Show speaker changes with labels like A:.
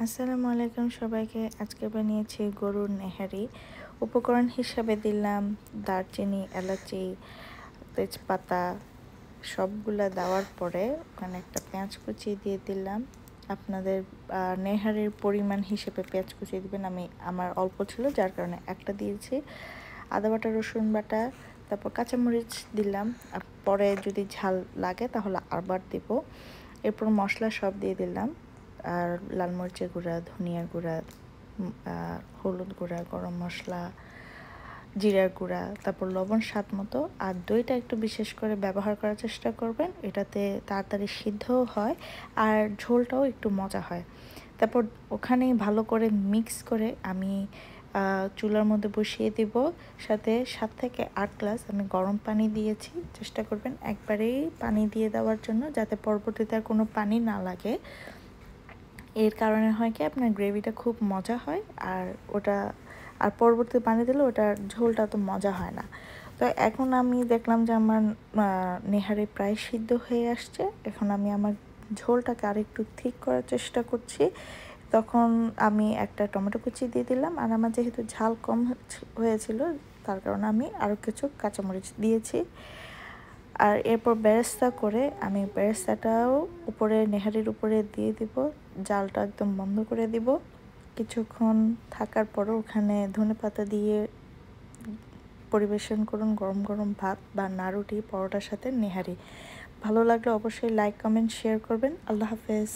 A: আসসালামু আলাইকুম সবাইকে। আজকে বানিয়েছি গরুর নেহারি। উপকরণ হিসাবে দিলাম দারচিনি, এলাচি, তেজপাতা সবগুলা দেওয়ার পরে ওখানে একটা পেঁয়াজ কুচি দিয়ে দিলাম। আপনাদের নেহারির পরিমাণ হিসেবে পেঁয়াজ কুচি দিবেন। আমার অল্প ছিল যার কারণে একটা দিয়েছি। আদা বাটা, রসুন বাটা, তারপর কাঁচামরিচ দিলাম। পরে যদি ঝাল লাগে তাহলে আবার দিব। এরপর মশলা সব দিয়ে দিলাম। আর লাল মরিচের গুঁড়া, ধনিয়ার গুঁড়া, হলুদ গুঁড়া, গরম মশলা, জিরার গুঁড়া, তারপর লবণ স্বাদ মতো। আর দইটা একটু বিশেষ করে ব্যবহার করার চেষ্টা করবেন, এটাতে তাড়াতাড়ি সিদ্ধও হয় আর ঝোলটাও একটু মজা হয়। তারপর ওখানেই ভালো করে মিক্স করে আমি চুলার মধ্যে বসিয়ে দিব। সাথে 7 থেকে 8 গ্লাস আমি গরম পানি দিয়েছি। চেষ্টা করবেন একবারেই পানি দিয়ে দেওয়ার জন্য, যাতে পরবর্তীতে আর কোনো পানি না লাগে। এর কারণে হয় কি আপনার গ্রেভিটা খুব মজা হয়। আর পরবর্তী পানি দিলে ওটার ঝোলটা তো মজা হয় না। তো এখন আমি দেখলাম যে আমার নেহারি প্রায় সিদ্ধ হয়ে আসছে। এখন আমি আমার ঝোলটাকে আরেকটু ঠিক করার চেষ্টা করছি। তখন আমি একটা টমেটো কুচি দিয়ে দিলাম। আর আমার যেহেতু ঝাল কম হয়েছিল তার কারণে আমি আরও কিছু কাঁচামরিচ দিয়েছি। আর এরপর বেরেস্তা করে আমি বেরেস্তাটাও উপরে নেহারির উপরে দিয়ে দিব। জালটা একদম বন্ধ করে দিব। কিছুক্ষণ থাকার পরও ওখানে ধনেপাতা দিয়ে পরিবেশন করুন গরম গরম ভাত বা নাড়ুটি, পরোটার সাথে নেহারি। ভালো লাগলে অবশ্যই লাইক, কমেন্ট, শেয়ার করবেন। আল্লাহ হাফেজ।